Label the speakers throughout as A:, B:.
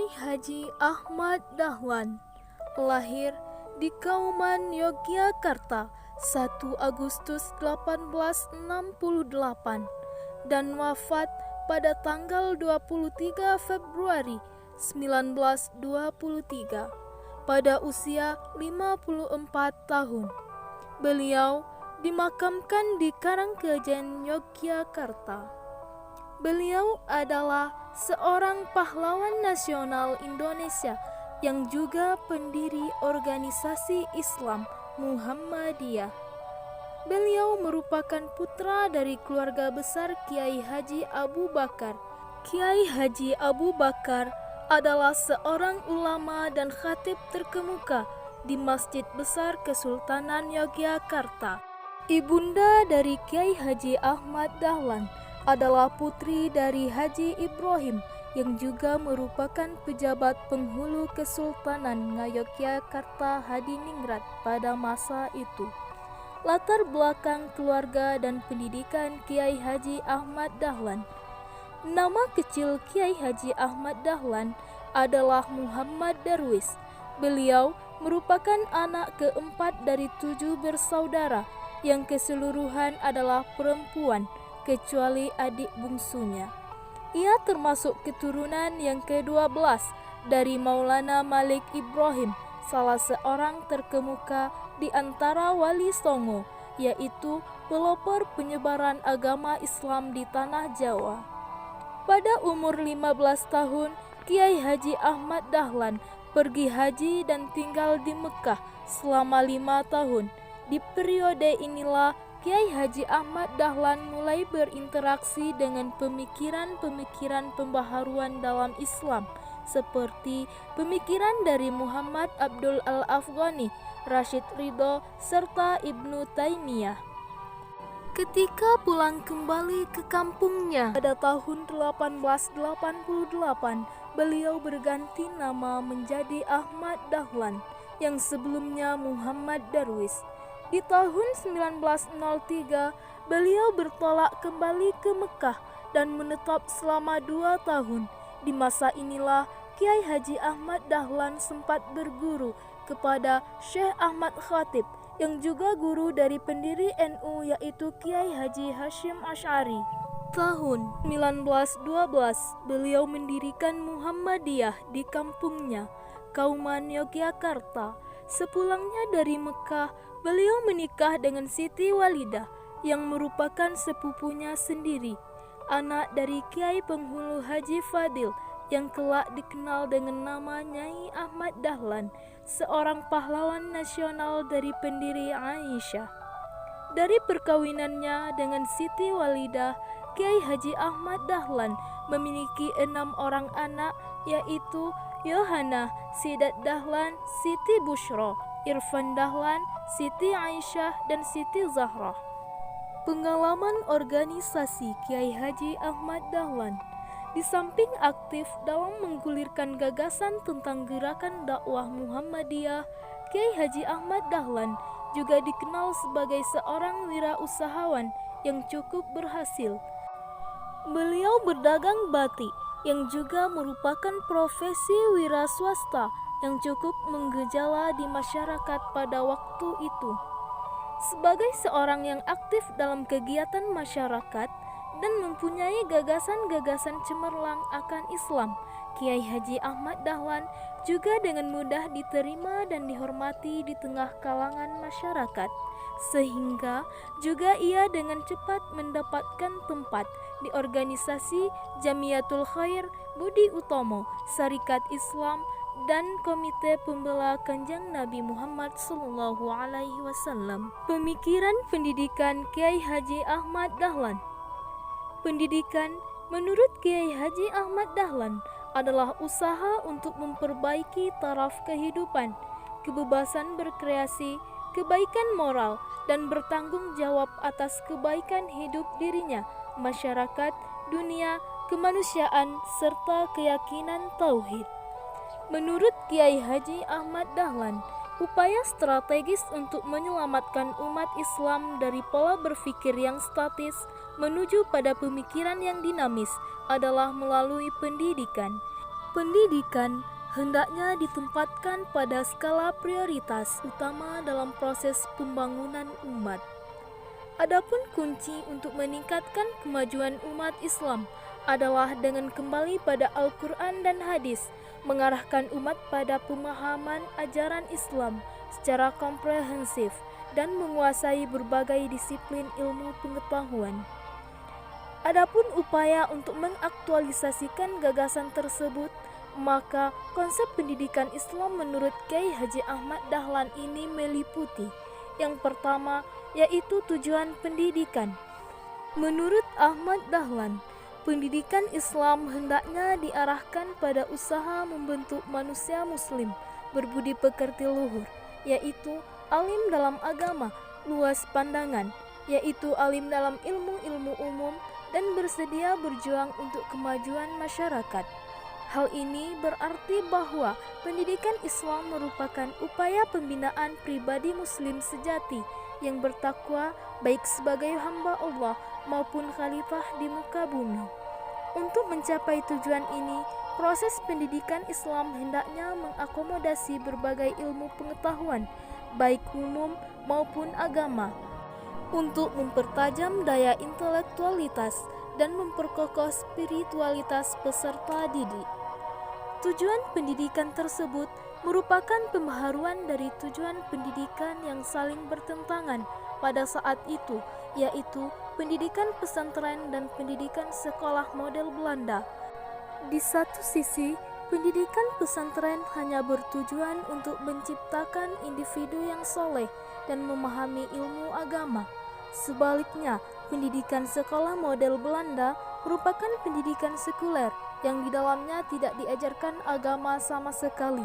A: Kiai Haji Ahmad Dahlan lahir di Kauman, Yogyakarta 1 Agustus 1868 dan wafat pada tanggal 23 Februari 1923 pada usia 54 tahun. Beliau dimakamkan di Karangkejen, Yogyakarta. Beliau adalah seorang pahlawan nasional Indonesia yang juga pendiri organisasi Islam Muhammadiyah. Beliau merupakan putra dari keluarga besar Kiai Haji Abu Bakar. Kiai Haji Abu Bakar adalah seorang ulama dan khatib terkemuka di Masjid Besar Kesultanan Yogyakarta. Ibunda dari Kiai Haji Ahmad Dahlan adalah putri dari Haji Ibrahim yang juga merupakan pejabat penghulu Kesultanan Ngayogyakarta Hadiningrat pada masa itu. Latar belakang keluarga dan pendidikan Kiai Haji Ahmad Dahlan. Nama kecil Kiai Haji Ahmad Dahlan adalah Muhammad Darwis. Beliau merupakan anak keempat dari 7 bersaudara yang keseluruhan adalah perempuan, kecuali adik bungsunya. Ia termasuk keturunan yang ke-12 dari Maulana Malik Ibrahim, salah seorang terkemuka di antara Wali Songo, yaitu pelopor penyebaran agama Islam di tanah Jawa. Pada umur 15 tahun, Kiai Haji Ahmad Dahlan pergi haji dan tinggal di Mekah selama 5 tahun. Di periode inilah Kiai Haji Ahmad Dahlan mulai berinteraksi dengan pemikiran-pemikiran pembaharuan dalam Islam seperti pemikiran dari Muhammad Abdul Al-Afghani, Rashid Ridho, serta Ibnu Taimiyah. Ketika pulang kembali ke kampungnya pada tahun 1888, beliau berganti nama menjadi Ahmad Dahlan yang sebelumnya Muhammad Darwis. Di tahun 1903, beliau bertolak kembali ke Mekah dan menetap selama 2 tahun. Di masa inilah Kiai Haji Ahmad Dahlan sempat berguru kepada Syekh Ahmad Khatib yang juga guru dari pendiri NU yaitu Kiai Haji Hashim Asy'ari. Tahun 1912, beliau mendirikan Muhammadiyah di kampungnya, Kauman, Yogyakarta. Sepulangnya dari Mekah, beliau menikah dengan Siti Walidah yang merupakan sepupunya sendiri, anak dari Kiai Penghulu Haji Fadil yang kelak dikenal dengan nama Nyai Ahmad Dahlan, seorang pahlawan nasional dari pendiri Aisyah. Dari perkawinannya dengan Siti Walidah, Kiai Haji Ahmad Dahlan memiliki 6 orang anak, yaitu Yohana, Sidat Dahlan, Siti Bushro, Irfan Dahlan, Siti Aisyah, dan Siti Zahra. Pengalaman organisasi Kiai Haji Ahmad Dahlan. Di samping aktif dalam menggulirkan gagasan tentang gerakan dakwah Muhammadiyah, Kiai Haji Ahmad Dahlan juga dikenal sebagai seorang wirausahawan yang cukup berhasil. Beliau berdagang batik yang juga merupakan profesi wira swasta yang cukup menggejala di masyarakat pada waktu itu. Sebagai seorang yang aktif dalam kegiatan masyarakat dan mempunyai gagasan-gagasan cemerlang akan Islam, Kiai Haji Ahmad Dahlan juga dengan mudah diterima dan dihormati di tengah kalangan masyarakat, sehingga juga ia dengan cepat mendapatkan tempat di organisasi Jamiatul Khair Budi Utomo, Syarikat Islam, dan Komite Pembela Kanjeng Nabi Muhammad SAW. Pemikiran pendidikan Kiai Haji Ahmad Dahlan. Pendidikan menurut Kiai Haji Ahmad Dahlan adalah usaha untuk memperbaiki taraf kehidupan, kebebasan berkreasi, kebaikan moral, dan bertanggung jawab atas kebaikan hidup dirinya, masyarakat, dunia, kemanusiaan, serta keyakinan tauhid. Menurut Kiai Haji Ahmad Dahlan, upaya strategis untuk menyelamatkan umat Islam dari pola berpikir yang statis menuju pada pemikiran yang dinamis adalah melalui pendidikan. Pendidikan hendaknya ditempatkan pada skala prioritas utama dalam proses pembangunan umat. Adapun kunci untuk meningkatkan kemajuan umat Islam adalah dengan kembali pada Al-Quran dan hadis, mengarahkan umat pada pemahaman ajaran Islam secara komprehensif dan menguasai berbagai disiplin ilmu pengetahuan. Adapun upaya untuk mengaktualisasikan gagasan tersebut, maka konsep pendidikan Islam menurut Kiai Haji Ahmad Dahlan ini meliputi yang pertama, yaitu tujuan pendidikan. Menurut Ahmad Dahlan, pendidikan Islam hendaknya diarahkan pada usaha membentuk manusia muslim berbudi pekerti luhur, yaitu alim dalam agama, luas pandangan, yaitu alim dalam ilmu-ilmu umum, dan bersedia berjuang untuk kemajuan masyarakat. Hal ini berarti bahwa pendidikan Islam merupakan upaya pembinaan pribadi muslim sejati yang bertakwa baik sebagai hamba Allah maupun khalifah di muka bumi. Untuk mencapai tujuan ini, proses pendidikan Islam hendaknya mengakomodasi berbagai ilmu pengetahuan, baik umum maupun agama, untuk mempertajam daya intelektualitas dan memperkokoh spiritualitas peserta didik. Tujuan pendidikan tersebut merupakan pembaharuan dari tujuan pendidikan yang saling bertentangan pada saat itu, yaitu pendidikan pesantren dan pendidikan sekolah model Belanda. Di satu sisi, pendidikan pesantren hanya bertujuan untuk menciptakan individu yang soleh dan memahami ilmu agama. Sebaliknya, pendidikan sekolah model Belanda merupakan pendidikan sekuler yang di dalamnya tidak diajarkan agama sama sekali.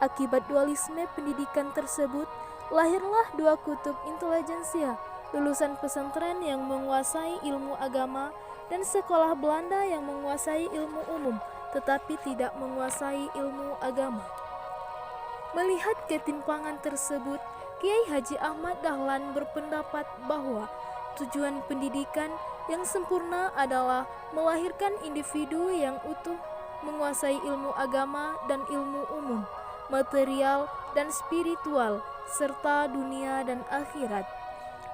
A: Akibat dualisme pendidikan tersebut, lahirlah dua kutub intelijensia, lulusan pesantren yang menguasai ilmu agama dan sekolah Belanda yang menguasai ilmu umum tetapi tidak menguasai ilmu agama. Melihat ketimpangan tersebut, Kiai Haji Ahmad Dahlan berpendapat bahwa tujuan pendidikan yang sempurna adalah melahirkan individu yang utuh, menguasai ilmu agama dan ilmu umum, material dan spiritual, serta dunia dan akhirat.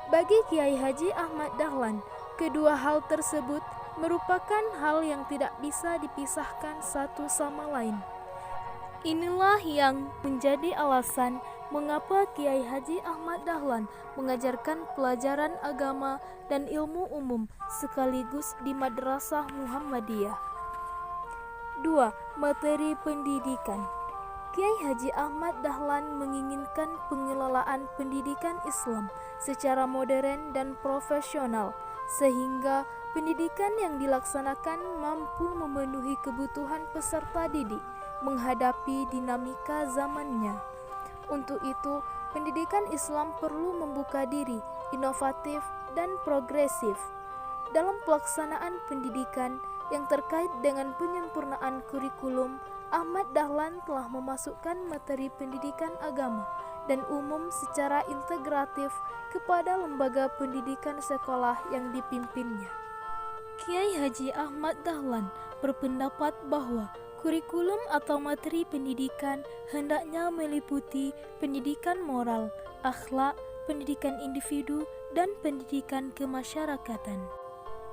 A: Bagi Kiai Haji Ahmad Dahlan, kedua hal tersebut merupakan hal yang tidak bisa dipisahkan satu sama lain. Inilah yang menjadi alasan mengapa Kiai Haji Ahmad Dahlan mengajarkan pelajaran agama dan ilmu umum sekaligus di Madrasah Muhammadiyah. 2. Materi pendidikan. Kiai Haji Ahmad Dahlan menginginkan pengelolaan pendidikan Islam secara modern dan profesional, sehingga pendidikan yang dilaksanakan mampu memenuhi kebutuhan peserta didik menghadapi dinamika zamannya. Untuk itu, pendidikan Islam perlu membuka diri, inovatif, dan progresif. Dalam pelaksanaan pendidikan yang terkait dengan penyempurnaan kurikulum, Ahmad Dahlan telah memasukkan materi pendidikan agama dan umum secara integratif kepada lembaga pendidikan sekolah yang dipimpinnya. Kiai Haji Ahmad Dahlan berpendapat bahwa kurikulum atau materi pendidikan hendaknya meliputi pendidikan moral, akhlak, pendidikan individu, dan pendidikan kemasyarakatan.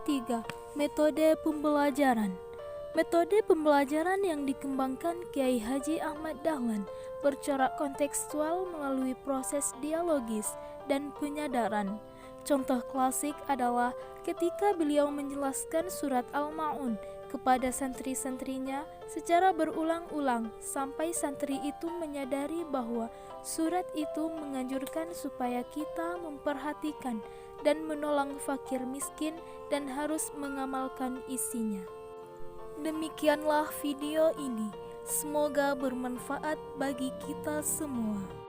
A: 3. Metode pembelajaran. Metode pembelajaran yang dikembangkan Kiai Haji Ahmad Dahlan bercorak kontekstual melalui proses dialogis dan penyadaran. Contoh klasik adalah ketika beliau menjelaskan surat Al-Ma'un kepada santri-santrinya secara berulang-ulang sampai santri itu menyadari bahwa surat itu menganjurkan supaya kita memperhatikan dan menolong fakir miskin dan harus mengamalkan isinya. Demikianlah video ini. Semoga bermanfaat bagi kita semua.